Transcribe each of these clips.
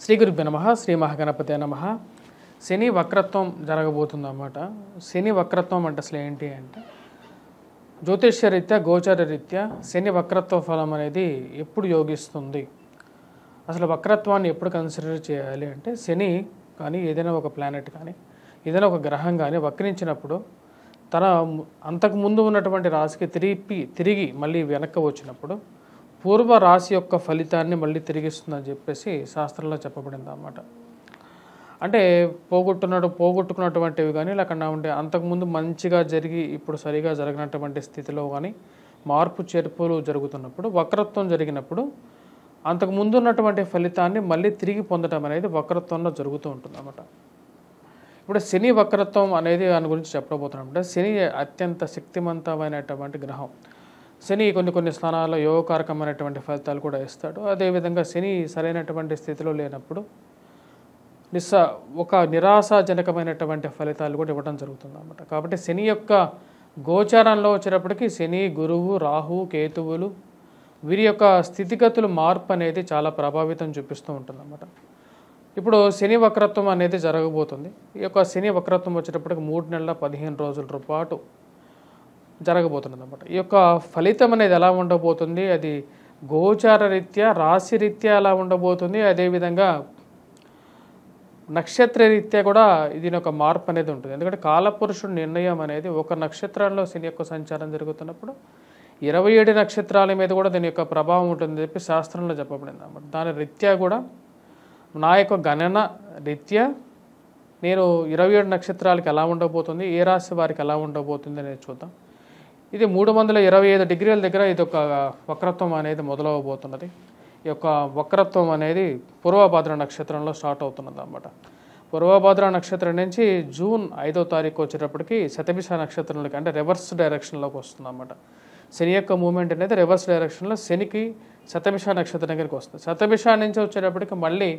శ్రీ గురుభ్యో నమః. శ్రీ మహాగణపతే నమః. శని వక్రత్వం జరగబోతుంది అన్నమాట. శని వక్రత్వం అంటే అసలు ఏంటి అంటే జ్యోతిష్య రీత్యా గోచార రీత్యా శని వక్రత్వ ఫలం అనేది ఎప్పుడు యోగిస్తుంది, అసలు వక్రత్వాన్ని ఎప్పుడు కన్సిడర్ చేయాలి అంటే శని కానీ ఏదైనా ఒక ప్లానెట్ కానీ ఏదైనా ఒక గ్రహం కానీ వక్రించినప్పుడు తన అంతకుముందు ఉన్నటువంటి రాశికి తిరిగి మళ్ళీ వెనక్కి వచ్చినప్పుడు పూర్వ రాశి యొక్క ఫలితాన్ని మళ్ళీ తిరిగిస్తుందని చెప్పేసి శాస్త్రంలో చెప్పబడింది అన్నమాట. అంటే పోగొట్టుకున్నటువంటివి కానీ లేకుండా ఉంటే అంతకుముందు మంచిగా జరిగి ఇప్పుడు సరిగా జరగినటువంటి స్థితిలో కానీ మార్పు చేర్పులు జరుగుతున్నప్పుడు వక్రత్వం జరిగినప్పుడు అంతకుముందు ఉన్నటువంటి ఫలితాన్ని మళ్ళీ తిరిగి పొందడం అనేది వక్రత్వంలో జరుగుతూ ఉంటుంది అన్నమాట. ఇప్పుడు శని వక్రత్వం అనేది దాని గురించి చెప్పబోతున్నాం. అంటే శని అత్యంత శక్తివంతమైనటువంటి గ్రహం. శని కొన్ని స్థానాల్లో యోగకారకమైనటువంటి ఫలితాలు కూడా ఇస్తాడు. అదేవిధంగా శని సరైనటువంటి స్థితిలో లేనప్పుడు ఒక నిరాశాజనకమైనటువంటి ఫలితాలు కూడా ఇవ్వడం జరుగుతుంది అన్నమాట. కాబట్టి శని యొక్క గోచారంలో వచ్చేటప్పటికి శని, గురువు, రాహు, కేతువులు వీరి యొక్క స్థితిగతులు మార్పు అనేది చాలా ప్రభావితం చూపిస్తూ ఉంటుందన్నమాట. ఇప్పుడు శని వక్రత్వం అనేది జరగబోతుంది. ఈ యొక్క శని వక్రత్వం వచ్చేటప్పటికి 3 నెలల 15 రోజుల పాటు జరగబోతుంది అన్నమాట. ఈ యొక్క ఫలితం అనేది ఎలా ఉండబోతుంది, అది గోచార రీత్యా రాశి రీత్యా ఎలా ఉండబోతుంది, అదేవిధంగా నక్షత్ర రీత్యా కూడా దీని యొక్క మార్పు అనేది ఉంటుంది. ఎందుకంటే కాలపురుషుడు నిర్ణయం అనేది ఒక నక్షత్రంలో శని యొక్క సంచారం జరుగుతున్నప్పుడు 27 నక్షత్రాల మీద కూడా దీని యొక్క ప్రభావం ఉంటుందని చెప్పి శాస్త్రంలో చెప్పబడింది అన్నమాట. దాని రీత్యా కూడా నా యొక్క గణన రీత్యా నేను 27 నక్షత్రాలకి ఎలా ఉండబోతుంది, ఏ రాశి వారికి ఎలా ఉండబోతుంది అనేది చూద్దాం. ఇది 325 డిగ్రీల దగ్గర ఇది ఒక వక్రత్వం అనేది మొదలవబోతున్నది. ఈ యొక్క వక్రత్వం అనేది పూర్వభాద్ర నక్షత్రంలో స్టార్ట్ అవుతున్నది అన్నమాట. పూర్వభాద్ర నక్షత్రం నుంచి జూన్ 5వ తారీఖు వచ్చేటప్పటికి శతభిష నక్షత్రంలోకి అంటే రివర్స్ డైరెక్షన్లోకి వస్తుంది అన్నమాట. శని యొక్క మూమెంట్ అనేది రివర్స్ డైరెక్షన్లో శనికి శతభిష నక్షత్రం దగ్గరికి వస్తుంది. శతభిష నుంచి వచ్చేటప్పటికి మళ్ళీ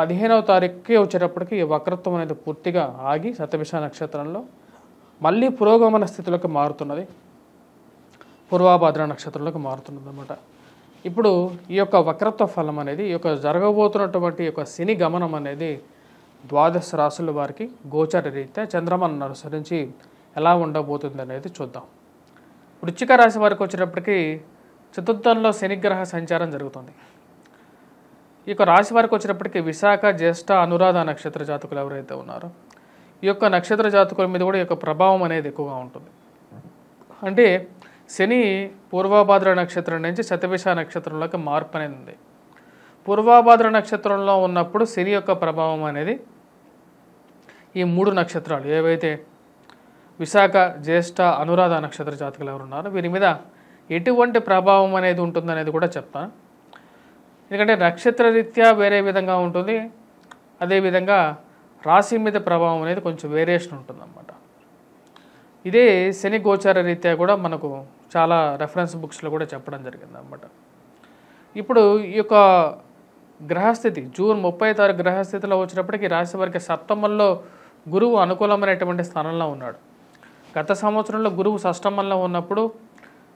15వ తారీఖుకి వచ్చేటప్పటికి ఈ వక్రత్వం అనేది పూర్తిగా ఆగి శతభిష నక్షత్రంలో మళ్ళీ పురోగమన స్థితిలోకి మారుతున్నది, పూర్వభాద్ర నక్షత్రంలోకి మారుతున్నది అన్నమాట. ఇప్పుడు ఈ యొక్క వక్రత్వ ఫలం అనేది ఈ యొక్క జరగబోతున్నటువంటి యొక్క శని గమనం అనేది 12 రాశుల వారికి గోచార రీత్యా చంద్రమాను అనుసరించి ఎలా ఉండబోతుంది అనేది చూద్దాం. వృశ్చిక రాశి వారికి వచ్చేటప్పటికి చతుర్థంలో శనిగ్రహ సంచారం జరుగుతుంది. ఈ యొక్క రాశి వారికి వచ్చేటప్పటికి విశాఖ, జ్యేష్ఠ, అనురాధ నక్షత్ర జాతకులు ఎవరైతే ఉన్నారో ఈ యొక్క నక్షత్ర జాతకుల మీద కూడా ఈ యొక్క ప్రభావం అనేది ఎక్కువగా ఉంటుంది. అంటే శని పూర్వభాద్ర నక్షత్రం నుంచి శతభిష నక్షత్రంలోకి మార్పు అనేది ఉంది. పూర్వభాద్ర నక్షత్రంలో ఉన్నప్పుడు శని యొక్క ప్రభావం అనేది ఈ 3 నక్షత్రాలు ఏవైతే విశాఖ, జ్యేష్ఠ, అనురాధ నక్షత్ర జాతకులు ఎవరు ఉన్నారో వీరి మీద ఎటువంటి ప్రభావం అనేది ఉంటుందనేది కూడా చెప్తాను. ఎందుకంటే నక్షత్ర రీత్యా వేరే విధంగా ఉంటుంది, అదేవిధంగా రాశి మీద ప్రభావం అనేది కొంచెం వేరియేషన్ ఉంటుందన్నమాట. ఇదే శని గోచార రీత్యా కూడా మనకు చాలా రెఫరెన్స్ బుక్స్లో కూడా చెప్పడం జరిగింది అన్నమాట. ఇప్పుడు ఈ యొక్క గ్రహస్థితి జూన్ 30వ తారీఖు గ్రహస్థితిలో వచ్చినప్పటికీ రాశి వారికి సప్తమంలో గురువు అనుకూలమైనటువంటి స్థానంలో ఉన్నాడు. గత సంవత్సరంలో గురువు షష్టమంలో ఉన్నప్పుడు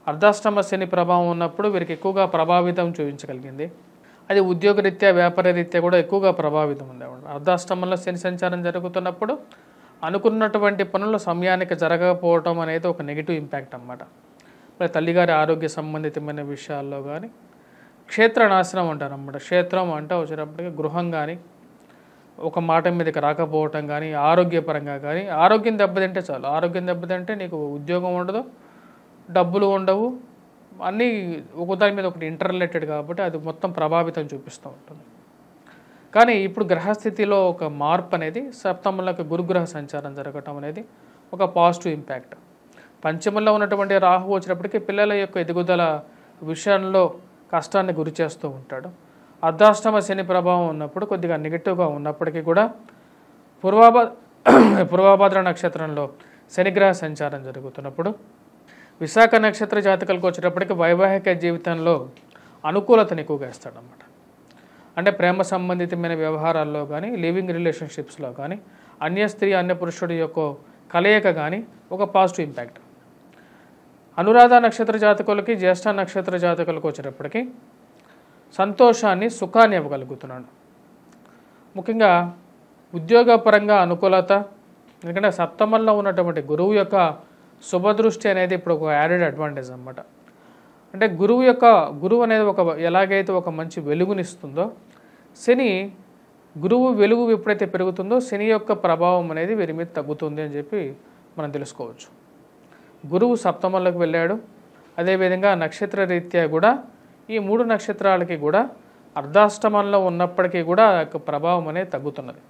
అర్ధాష్టమ శని ప్రభావం ఉన్నప్పుడు వీరికి ఎక్కువగా ప్రభావితం చూపించగలిగింది. అది ఉద్యోగరీత్యా వ్యాపార రీత్యా కూడా ఎక్కువగా ప్రభావితం ఉంది. అర్ధాష్టమంలో శని సంచారం జరుగుతున్నప్పుడు అనుకున్నటువంటి పనులు సమయానికి జరగకపోవటం అనేది ఒక నెగిటివ్ ఇంపాక్ట్ అన్నమాట. మరి తల్లిగారి ఆరోగ్య సంబంధితమైన విషయాల్లో కానీ క్షేత్ర నాశనం అంటారు అన్నమాట. క్షేత్రం అంటే వచ్చేటప్పటికి గృహం కానీ ఒక మాట మీదకి రాకపోవటం కానీ ఆరోగ్యపరంగా కానీ ఆరోగ్యం దెబ్బతింటే చాలు. ఆరోగ్యం దెబ్బతింటే నీకు ఉద్యోగం ఉండదు, డబ్బులు ఉండవు, అన్నీ ఒకదాని మీద ఒకటి ఇంటర్ రిలేటెడ్ కాబట్టి అది మొత్తం ప్రభావితం చూపిస్తూ ఉంటుంది. కానీ ఇప్పుడు గ్రహస్థితిలో ఒక మార్పు అనేది సప్తమంలోకి గురుగ్రహ సంచారం జరగటం అనేది ఒక పాజిటివ్ ఇంపాక్ట్. పంచమంలో ఉన్నటువంటి రాహు వచ్చినప్పటికీ పిల్లల యొక్క ఎదుగుదల విషయంలో కష్టాన్ని గురి చేస్తూ ఉంటాడు. అర్ధాష్టమ శని ప్రభావం ఉన్నప్పుడు కొద్దిగా నెగిటివ్గా ఉన్నప్పటికీ కూడా పూర్వభాద్ర నక్షత్రంలో శనిగ్రహ సంచారం జరుగుతున్నప్పుడు విశాఖ నక్షత్ర జాతకులకు వచ్చేటప్పటికి వైవాహిక జీవితంలో అనుకూలతను ఎక్కువగా ఇస్తాడన్నమాట. అంటే ప్రేమ సంబంధితమైన వ్యవహారాల్లో కానీ లివింగ్ రిలేషన్షిప్స్లో కానీ అన్య స్త్రీ అన్య పురుషుడి యొక్క కలయిక కానీ ఒక పాజిటివ్ ఇంపాక్ట్. అనురాధ నక్షత్ర జాతకులకి జ్యేష్ఠ నక్షత్ర జాతకులకు వచ్చేటప్పటికి సంతోషాన్ని సుఖాన్ని ఇవ్వగలుగుతున్నాడు. ముఖ్యంగా ఉద్యోగపరంగా అనుకూలత, ఎందుకంటే సప్తమంలో ఉన్నటువంటి గురువు యొక్క శుభదృష్టి అనేది ఇప్పుడు ఒక యాడెడ్ అడ్వాంటేజ్ అన్నమాట. అంటే గురువు అనేది ఎలాగైతే ఒక మంచి వెలుగునిస్తుందో, శని గురువు వెలుగు ఎప్పుడైతే పెరుగుతుందో శని యొక్క ప్రభావం అనేది వీరి మీద తగ్గుతుంది అని చెప్పి మనం తెలుసుకోవచ్చు. గురువు సప్తమంలోకి వెళ్ళాడు. అదేవిధంగా నక్షత్ర రీత్యా కూడా ఈ 3 నక్షత్రాలకి కూడా అర్ధాష్టమంలో ఉన్నప్పటికీ కూడా ఆ యొక్క ప్రభావం అనేది తగ్గుతున్నది.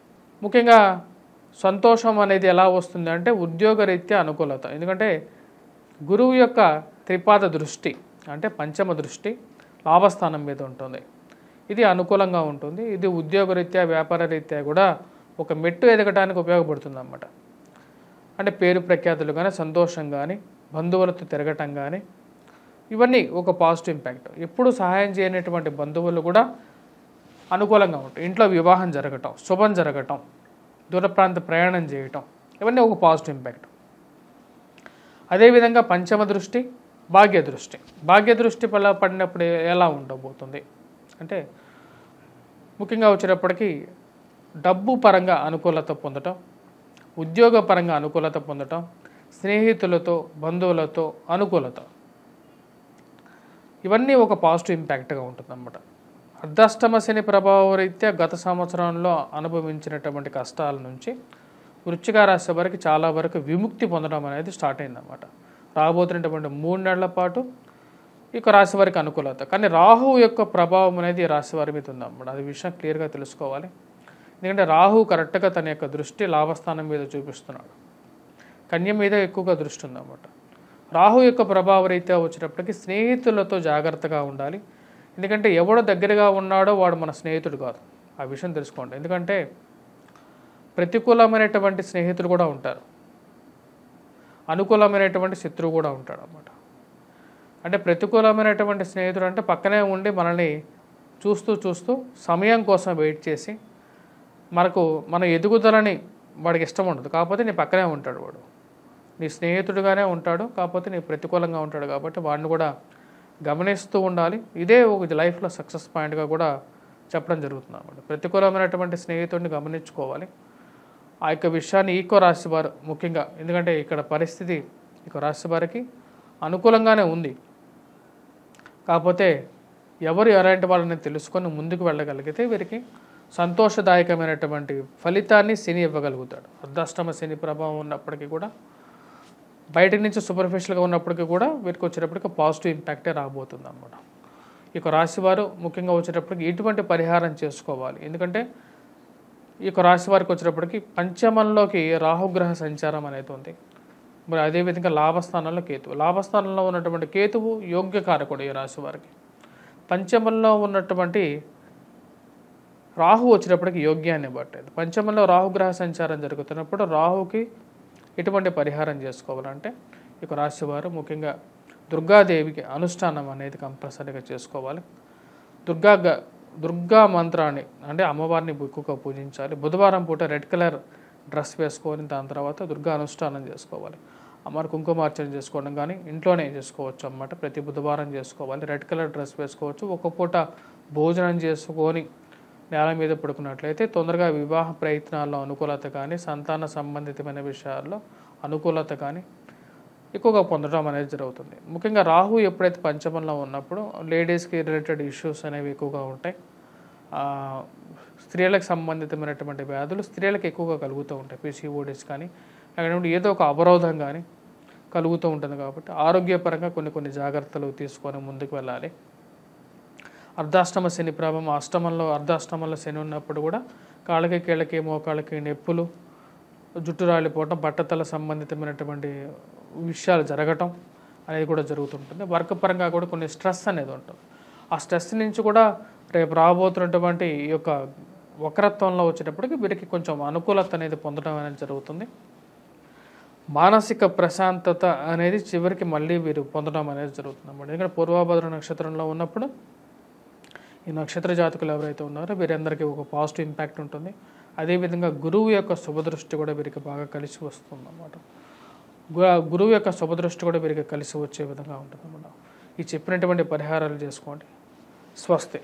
ముఖ్యంగా సంతోషం అనేది ఎలా వస్తుంది అంటే ఉద్యోగరీత్యా అనుకూలత, ఎందుకంటే గురువు యొక్క త్రిపాద దృష్టి అంటే పంచమ దృష్టి లాభస్థానం మీద ఉంటుంది. ఇది అనుకూలంగా ఉంటుంది. ఇది ఉద్యోగరీత్యా వ్యాపార రీత్యా కూడా ఒక మెట్టు ఎదగడానికి ఉపయోగపడుతుంది అన్నమాట. అంటే పేరు ప్రఖ్యాతులు కానీ, సంతోషం కానీ, బంధువులతో తిరగటం కానీ, ఇవన్నీ ఒక పాజిటివ్ ఇంపాక్ట్. ఎప్పుడు సహాయం చేయనటువంటి బంధువులు కూడా అనుకూలంగా ఉంటాయి. ఇంట్లో వివాహం జరగటం, శుభం జరగటం, దూర ప్రాంత ప్రయాణం చేయటం, ఇవన్నీ ఒక పాజిటివ్ ఇంపాక్ట్. అదేవిధంగా పంచమ దృష్టి భాగ్య దృష్టి పడినప్పుడు ఎలా ఉండబోతుంది అంటే ముఖ్యంగా వచ్చేటప్పటికి డబ్బు పరంగా అనుకూలత పొందటం, ఉద్యోగ పరంగా అనుకూలత పొందటం, స్నేహితులతో బంధువులతో అనుకూలత, ఇవన్నీ ఒక పాజిటివ్ ఇంపాక్ట్గా ఉంటుంది అన్నమాట. అర్ధాష్టమ శని ప్రభావ రీత్యా గత సంవత్సరంలో అనుభవించినటువంటి కష్టాల నుంచి వృశ్చిక రాశి వారికి చాలా వరకు విముక్తి పొందడం అనేది స్టార్ట్ అయిందన్నమాట. రాబోతున్నటువంటి 3 నెలల పాటు ఇక రాశి వారికి అనుకూలత. కానీ రాహువు యొక్క ప్రభావం అనేది రాశి వారి మీద ఉందన్నమాట. అది విషయం క్లియర్గా తెలుసుకోవాలి. ఎందుకంటే రాహువు కరెక్ట్గా తన యొక్క దృష్టి లాభస్థానం మీద చూపిస్తున్నాడు. కన్య మీద ఎక్కువగా దృష్టి ఉందన్నమాట. రాహు యొక్క ప్రభావ రీత్యా వచ్చేటప్పటికి స్నేహితులతో జాగ్రత్తగా ఉండాలి. ఎందుకంటే ఎవడో దగ్గరగా ఉన్నాడో వాడు మన స్నేహితుడు కాదు. ఆ విషయం తెలుసుకోండి. ఎందుకంటే ప్రతికూలమైనటువంటి స్నేహితులు కూడా ఉంటారు, అనుకూలమైనటువంటి శత్రువు కూడా ఉంటాడు అన్నమాట. అంటే ప్రతికూలమైనటువంటి స్నేహితుడు అంటే పక్కనే ఉండి మనల్ని చూస్తూ సమయం కోసం వెయిట్ చేసి మన ఎదుగుదలని వాడికి ఇష్టం ఉండదు, కాకపోతే నీ పక్కనే ఉంటాడు. వాడు నీ స్నేహితుడుగానే ఉంటాడు, కాకపోతే నీ ప్రతికూలంగా ఉంటాడు. కాబట్టి వాడిని కూడా గమనిస్తూ ఉండాలి. ఇదే ఒక లైఫ్లో సక్సెస్ పాయింట్గా కూడా చెప్పడం జరుగుతుంది అన్నమాట. ప్రతికూలమైనటువంటి స్నేహితుడిని గమనించుకోవాలి. ఆ యొక్క విషయాన్ని ఈకో రాశి వారు ముఖ్యంగా, ఎందుకంటే ఇక్కడ పరిస్థితి ఈకో రాశి వారికి అనుకూలంగానే ఉంది. కాకపోతే ఎవరు ఎలాంటి వాళ్ళని తెలుసుకొని ముందుకు వెళ్ళగలిగితే వీరికి సంతోషదాయకమైనటువంటి ఫలితాన్ని శని ఇవ్వగలుగుతాడు. అర్ధాష్టమ శని ప్రభావం ఉన్నప్పటికీ కూడా, బయట నుంచి సూపర్ఫిషియల్గా ఉన్నప్పటికీ కూడా వీరికి వచ్చేటప్పటికి పాజిటివ్ ఇంపాక్టే రాబోతుంది అన్నమాట. ఈ రాశి వారు ముఖ్యంగా వచ్చేటప్పటికి ఎటువంటి పరిహారం చేసుకోవాలి, ఎందుకంటే ఈ రాశి వారికి వచ్చేటప్పటికి పంచమంలోకి రాహుగ్రహ సంచారం అనేది ఉంది. మరి అదేవిధంగా లాభస్థానంలో ఉన్నటువంటి కేతువు యోగ్యకారకుడు ఈ రాశి వారికి. పంచమంలో ఉన్నటువంటి రాహు వచ్చేటప్పటికి యోగ్యాన్ని బట్టేది. పంచమంలో రాహుగ్రహ సంచారం జరుగుతున్నప్పుడు రాహుకి ఎటువంటి పరిహారం చేసుకోవాలంటే ఈ రాశి వారు ముఖ్యంగా దుర్గాదేవికి అనుష్ఠానం అనేది కంపల్సరీగా చేసుకోవాలి. దుర్గా మంత్రాన్ని అంటే అమ్మవారిని ఎక్కువగా పూజించాలి. బుధవారం పూట రెడ్ కలర్ డ్రెస్ వేసుకొని దాని తర్వాత దుర్గా అనుష్ఠానం చేసుకోవాలి. అమ్మవారి కుంకుమార్చన చేసుకోవడం కానీ ఇంట్లోనే చేసుకోవచ్చు అన్నమాట. ప్రతి బుధవారం చేసుకోవాలి. రెడ్ కలర్ డ్రెస్ వేసుకోవచ్చు. ఒక పూట భోజనం చేసుకొని నేల మీద పడుకున్నట్లయితే తొందరగా వివాహ ప్రయత్నాల్లో అనుకూలత కానీ, సంతాన సంబంధితమైన విషయాల్లో అనుకూలత కానీ ఎక్కువగా పొందడం అనేది జరుగుతుంది. ముఖ్యంగా రాహు ఎప్పుడైతే పంచమంలో ఉన్నప్పుడు లేడీస్కి రిలేటెడ్ ఇష్యూస్ అనేవి ఎక్కువగా ఉంటాయి. స్త్రీలకు సంబంధితమైనటువంటి వ్యాధులు స్త్రీలకు ఎక్కువగా కలుగుతూ ఉంటాయి. PCODs కానీ అక్కడ ఏదో ఒక అవరోధం కానీ కలుగుతూ ఉంటుంది. కాబట్టి ఆరోగ్యపరంగా కొన్ని జాగ్రత్తలు తీసుకొని ముందుకు వెళ్ళాలి. అర్ధాష్టమ శని ప్రభావం అర్ధాష్టమంలో శని ఉన్నప్పుడు కూడా కాళ్ళకి కీళ్ళకి మోకాళ్ళకి నొప్పులు, జుట్టు రాలిపోవటం, బట్టతల సంబంధితమైనటువంటి విషయాలు జరగటం అనేది కూడా జరుగుతుంటుంది. వర్క్ పరంగా కూడా కొన్ని స్ట్రెస్ అనేది ఉంటుంది. ఆ స్ట్రెస్ నుంచి కూడా రేపు రాబోతున్నటువంటి ఈ యొక్క వక్రత్వంలో వచ్చేటప్పటికి వీరికి కొంచెం అనుకూలత అనేది పొందడం అనేది జరుగుతుంది. మానసిక ప్రశాంతత అనేది చివరికి మళ్ళీ వీరు పొందడం అనేది జరుగుతుంది అన్నమాట. ఎందుకంటే పూర్వభద్ర నక్షత్రంలో ఉన్నప్పుడు ఈ నక్షత్ర జాతకులు ఎవరైతే ఉన్నారో వీరందరికీ ఒక పాజిటివ్ ఇంపాక్ట్ ఉంటుంది. అదేవిధంగా గురువు యొక్క శుభదృష్టి కూడా వీరికి బాగా కలిసి వస్తుంది అన్నమాట. గురువు యొక్క శుభదృష్టి కూడా వీరికి కలిసి వచ్చే విధంగా ఉంటుంది అన్నమాట. ఈ చెప్పినటువంటి పరిహారాలు చేసుకోండి. స్వస్తి.